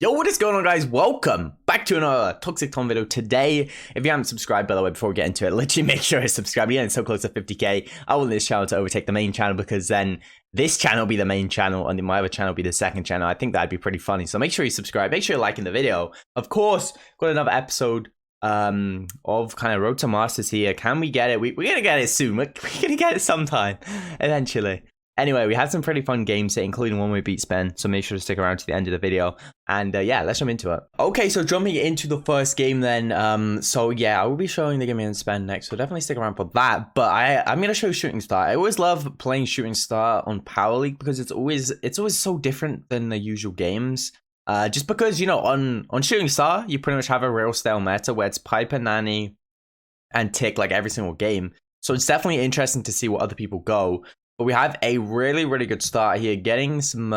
Yo, what is going on, guys? Welcome back to another Toxic Tom video. Today, if you haven't subscribed, by the way, before we get into it, literally make sure to subscribe. Yeah, it's so close to 50k. I want this channel to overtake the main channel because then this channel will be the main channel and my other channel will be the second channel. I think that'd be pretty funny. So make sure you subscribe. Make sure you're liking the video. Of course, got another episode of kind of Road to Masters here. Can we get it? We're gonna get it soon. We're gonna get it sometime, eventually. Anyway, we had some pretty fun games here, including one we beat Spen, so make sure to stick around to the end of the video. And yeah, let's jump into it. Okay, so jumping into the first game then. So yeah, I will be showing the game in Spen next, so definitely stick around for that. But I'm going to show Shooting Star. I always love playing Shooting Star on Power League because it's always so different than the usual games. Just because, you know, on Shooting Star, you pretty much have a real style meta where it's Piper, Nanny, and Tick like every single game. So it's definitely interesting to see what other people go. But we have a really good start here, getting some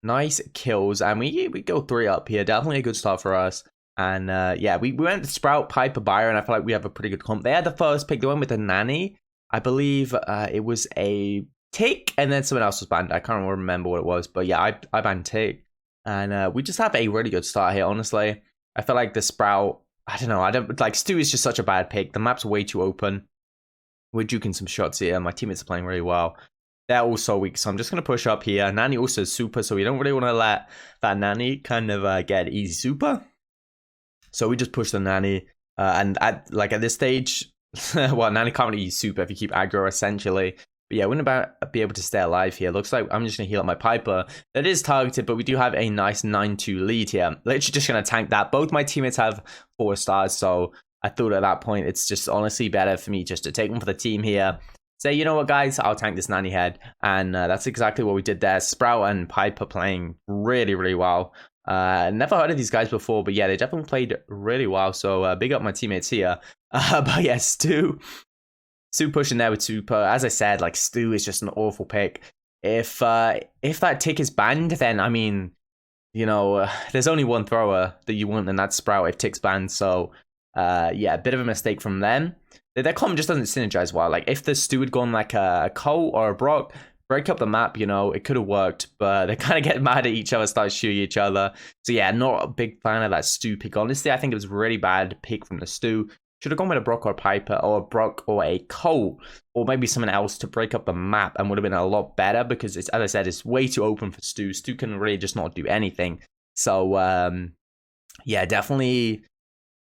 nice kills, and we go 3 up here. Definitely a good start for us. And yeah, we went Sprout, Piper, Byron. I feel like we have a pretty good comp. They had the first pick. They went with the Nanny. I believe it was a Tick, and then someone else was banned. I can't remember what it was, but yeah, I banned Tick. And we just have a really good start here, honestly. I feel like the Sprout, I don't know, like Stu is just such a bad pick. The map's way too open. We're juking some shots here. My teammates are playing really well. They're also weak, so I'm just going to push up here. Nanny also is super, so we don't really want to let that Nanny kind of get easy super. So we just push the Nanny. And at this stage, well, Nanny can't really use super if you keep aggro, essentially. But yeah, we wouldn't be able to stay alive here. Looks like I'm just going to heal up my Piper. That is targeted, but we do have a nice 9-2 lead here. Literally just going to tank that. Both my teammates have 4 stars, so I thought at that point, it's just honestly better for me just to take one for the team here. Say, you know what, guys, I'll tank this Nanny head. And that's exactly what we did there. Sprout and Piper playing really well. Never heard of these guys before, but yeah, they definitely played really well. So big up my teammates here. But yeah, Stu pushing there with super. As I said, like, Stu is just an awful pick. If that Tick is banned, then, I mean, you know, there's only one thrower that you want, and that's Sprout if Tick's banned. So yeah, a bit of a mistake from them. Their comp just doesn't synergize well. Like, if the Stu had gone like a Cole or a Brock, break up the map, you know, it could have worked, but they kind of get mad at each other, start shooting each other. So yeah, not a big fan of that Stu pick. Honestly, I think it was a really bad pick from the Stu. Should have gone with a Brock or a Piper or a Brock or a Cole or maybe someone else to break up the map, and would have been a lot better because it's, as I said, it's way too open for Stu. Stu can really just not do anything. So yeah, definitely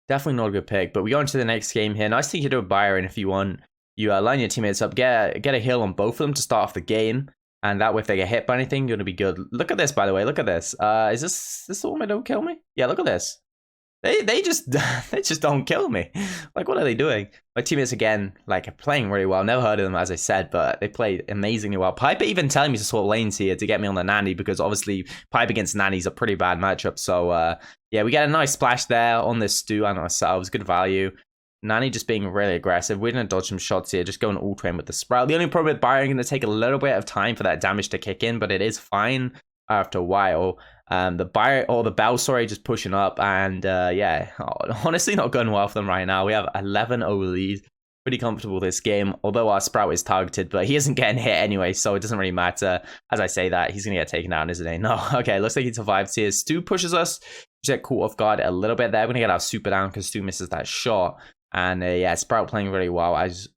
not a good pick. But we go into the next game here. Nice thing to do with Byron if you want. You line your teammates up, get a heal on both of them to start off the game. And that way, if they get hit by anything, you're going to be good. Look at this, by the way. Look at this. Is this the one that don't kill me? Yeah, look at this. They just don't kill me. Like, what are they doing? My teammates, again, like, playing really well. Never heard of them, as I said, but they played amazingly well. Piper even telling me to swap lanes here to get me on the Nanny, because obviously Piper against Nanny is a pretty bad matchup. So yeah, we get a nice splash there on this Stu and ourselves. Good value. Nanny just being really aggressive. We're going to dodge some shots here, just going all in with the Sprout. The only problem with Byron, going to take a little bit of time for that damage to kick in, but it is fine after a while. The Bell, sorry, just pushing up, and yeah, honestly not going well for them right now. We have 11-0 lead. Pretty comfortable this game, although our Sprout is targeted, but he isn't getting hit anyway, so it doesn't really matter. As I say that, he's going to get taken out, isn't he? No, okay, looks like he survives here. Stu pushes us. We get caught off guard a little bit there. We're going to get our super down because Stu misses that shot. And yeah, Sprout playing really well as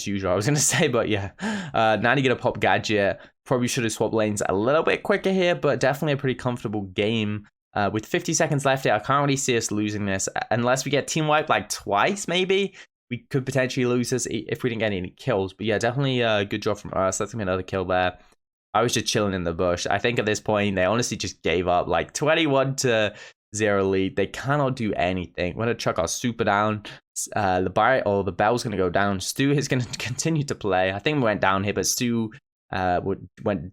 usual, I was going to say, but yeah. Nanny going to pop Gadget. Probably should have swapped lanes a little bit quicker here, but definitely a pretty comfortable game. With 50 seconds left here, I can't really see us losing this unless we get team wiped like twice, maybe. We could potentially lose this if we didn't get any kills. But yeah, definitely a good job from us. That's going to be another kill there. I was just chilling in the bush. I think at this point, they honestly just gave up. Like 21-0 lead. They cannot do anything. We're going to chuck our super down. The Bell's going to go down. Stu is going to continue to play. I think we went down here, but Stu went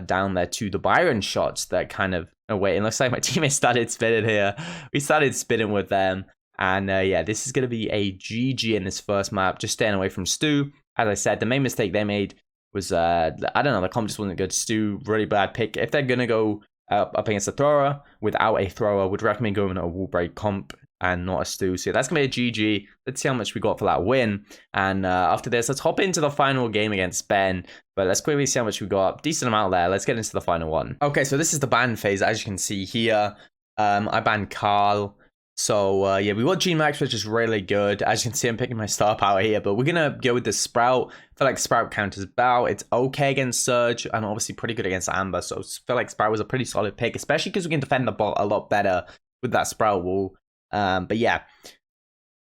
down there to the Byron shots that kind of away. It looks like my teammates started spinning here. We started spinning with them. And yeah, this is going to be a GG in this first map, just staying away from Stu. As I said, the main mistake they made was, I don't know, the comp just wasn't good. Stu, really bad pick. If they're going to go up against a thrower without a thrower, would recommend going a wall break comp and not a Stu. So that's going to be a GG. Let's see how much we got for that win. And after this, let's hop into the final game against Ben. But let's quickly see how much we got. Decent amount there. Let's get into the final one. Okay, so this is the ban phase, as you can see here. I banned Carl. So, yeah, we got G-Max, which is really good. As you can see, I'm picking my star power here, but we're going to go with the Sprout. I feel like Sprout counters Bow. It's okay against Surge, and obviously pretty good against Amber. So, I feel like Sprout was a pretty solid pick, especially because we can defend the bot a lot better with that Sprout wall. But yeah,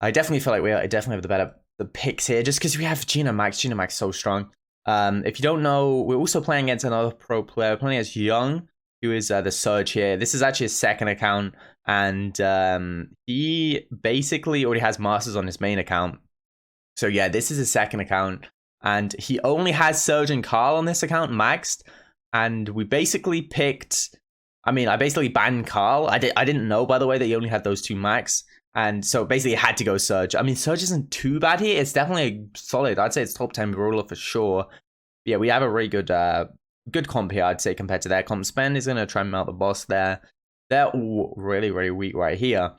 I definitely feel like I definitely have the picks here, just because we have Gina Max. Gina Max so strong. If you don't know, we're also playing against another pro player. We're playing as Young, who is the Surge here. This is actually his second account, and he basically already has Masters on his main account. So yeah, this is his second account, and he only has Surge and Carl on this account maxed, and we basically picked... I mean, I basically banned Carl. I didn't know, by the way, that he only had those two max, and so basically it had to go Surge. I mean, Surge isn't too bad here. It's definitely solid. I'd say it's top 10 brawler for sure. Yeah, we have a really good good comp here, I'd say, compared to their comp. Spen is going to try and melt the boss there. They're all really, really weak right here.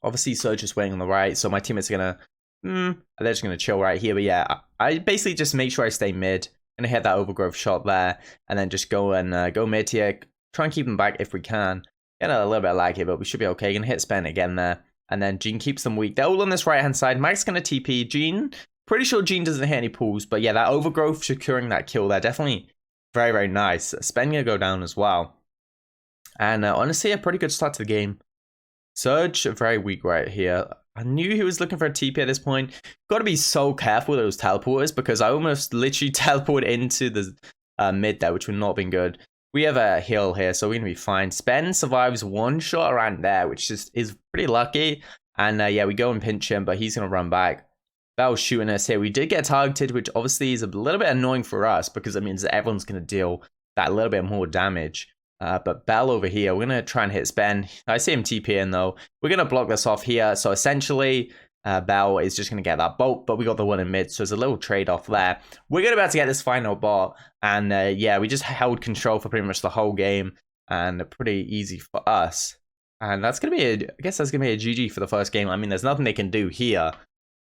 Obviously, Surge is waiting on the right, so my teammates are going to... they're just going to chill right here. But yeah, I basically just make sure I stay mid. Going to hit that overgrowth shot there, and then just go and go mid here. Try and keep them back if we can. Get a little bit of lag here, but we should be okay. Gonna hit Spen again there. And then Jean keeps them weak. They're all on this right-hand side. Mike's gonna TP. Jean, pretty sure Jean doesn't hit any pulls. But yeah, that overgrowth securing that kill there. Definitely very, very nice. Spen gonna go down as well. And honestly, a pretty good start to the game. Surge, very weak right here. I knew he was looking for a TP at this point. Got to be so careful with those teleporters, because I almost literally teleported into the mid there, which would not have been good. We have a heal here, so we're going to be fine. Spen survives one shot around there, which is pretty lucky. And yeah, we go and pinch him, but he's going to run back. Bell's shooting us here. We did get targeted, which obviously is a little bit annoying for us, because it means that everyone's going to deal that little bit more damage. But Bell over here, we're going to try and hit Spen. I see him TP in, though. We're going to block this off here. So essentially... Bell is just going to get that bolt, but we got the one in mid, so there's a little trade-off there. We're going to be able to get this final bot, and yeah, we just held control for pretty much the whole game, and pretty easy for us. And that's going to be, I guess that's going to be a GG for the first game. I mean, there's nothing they can do here.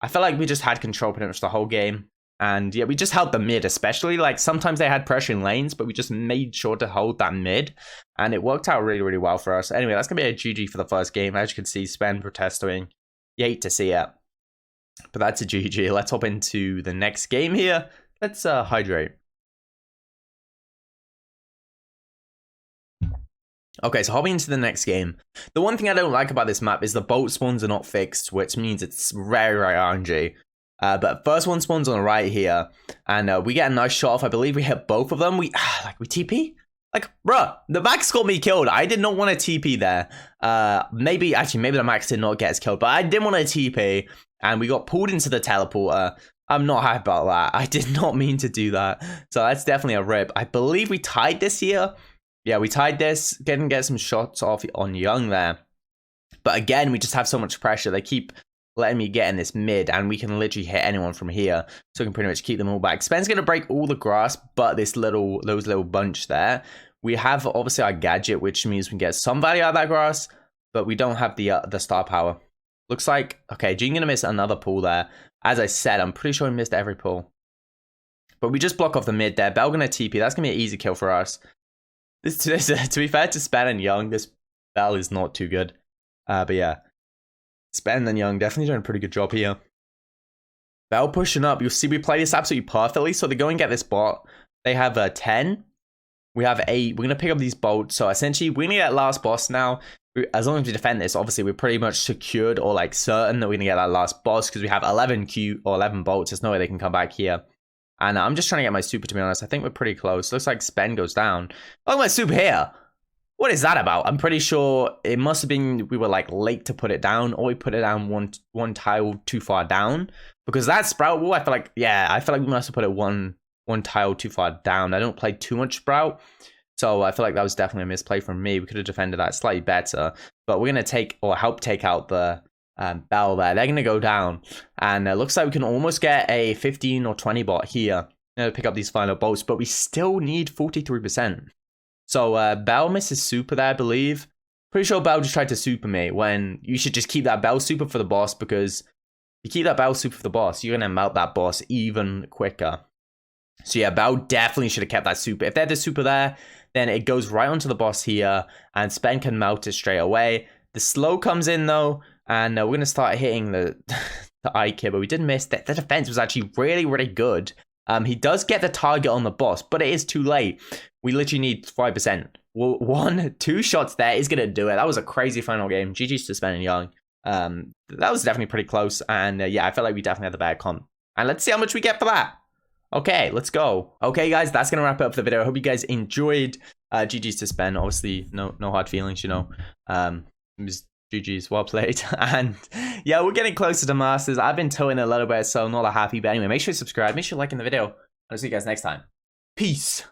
I felt like we just had control pretty much the whole game, and yeah, we just held the mid, especially. Like, sometimes they had pressure in lanes, but we just made sure to hold that mid, and it worked out really, really well for us. Anyway, that's going to be a GG for the first game. As you can see, Spen protesting. You hate to see it, but that's a GG. Let's hop into the next game here. Let's hydrate. Okay, so hopping into the next game. The one thing I don't like about this map is the bolt spawns are not fixed, which means it's very, very RNG. But first one spawns on the right here, and we get a nice shot off. I believe we hit both of them. We TP? Like, bruh, the Max got me killed. I did not want to TP there. Maybe the Max did not get us killed, but I didn't want to TP, and we got pulled into the teleporter. I'm not happy about that. I did not mean to do that. So that's definitely a rip. I believe we tied this here. Yeah, we tied this. Didn't get some shots off on Young there. But again, we just have so much pressure. They keep letting me get in this mid, and we can literally hit anyone from here. So we can pretty much keep them all back. Spen's going to break all the grass, but those little bunch there. We have, obviously, our gadget, which means we can get some value out of that grass, but we don't have the star power. Looks like, okay, Jean going to miss another pull there. As I said, I'm pretty sure he missed every pull. But we just block off the mid there. Bell going to TP. That's going to be an easy kill for us. This to be fair to Spen and Young, this Bell is not too good. But yeah. Spen and Young definitely doing a pretty good job here. Bell pushing up. You'll see we play this absolutely perfectly. So they go and get this bot. They have 10. We have 8. We're going to pick up these bolts. So essentially, we're going to get last boss now. As long as we defend this, obviously, we're pretty much secured or like certain that we're going to get that last boss, because we have 11 bolts. There's no way they can come back here. And I'm just trying to get my super, to be honest. I think we're pretty close. Looks like Spen goes down. Oh, my super here. What is that about? I'm pretty sure it must have been we were like late to put it down, or we put it down one tile too far down. Because that Sprout wall, I feel like we must have put it one tile too far down. I don't play too much Sprout, so I feel like that was definitely a misplay from me. We could have defended that slightly better, but we're going to help take out the Bell there. They're going to go down, and it looks like we can almost get a 15 or 20 bot here, pick up these final bolts, but we still need 43%. So Bell misses super there, I believe. Pretty sure Bell just tried to super me, when you should just keep that Bell super for the boss, because if you keep that Bell super for the boss, you're going to melt that boss even quicker. So yeah, Bao definitely should have kept that super. If they had the super there, then it goes right onto the boss here, and Spen can melt it straight away. The slow comes in though, and we're gonna start hitting the the Ike, but we did miss that. The defense was actually really, really good. He does get the target on the boss, but it is too late. We literally need 5%. Well, 1-2 shots there is gonna do it. That was a crazy final game. GG's to Spen and Young. That was definitely pretty close, and yeah, I felt like we definitely had the better comp. And let's see how much we get for that. Okay, let's go. Okay, guys, that's gonna wrap it up for the video. I hope you guys enjoyed. GG's to Spen. Obviously, no hard feelings, you know. It was GG's, well played. And yeah, we're getting closer to Masters. I've been towing a little bit, so I'm not that happy. But anyway, make sure you subscribe. Make sure you like in the video. I'll see you guys next time. Peace.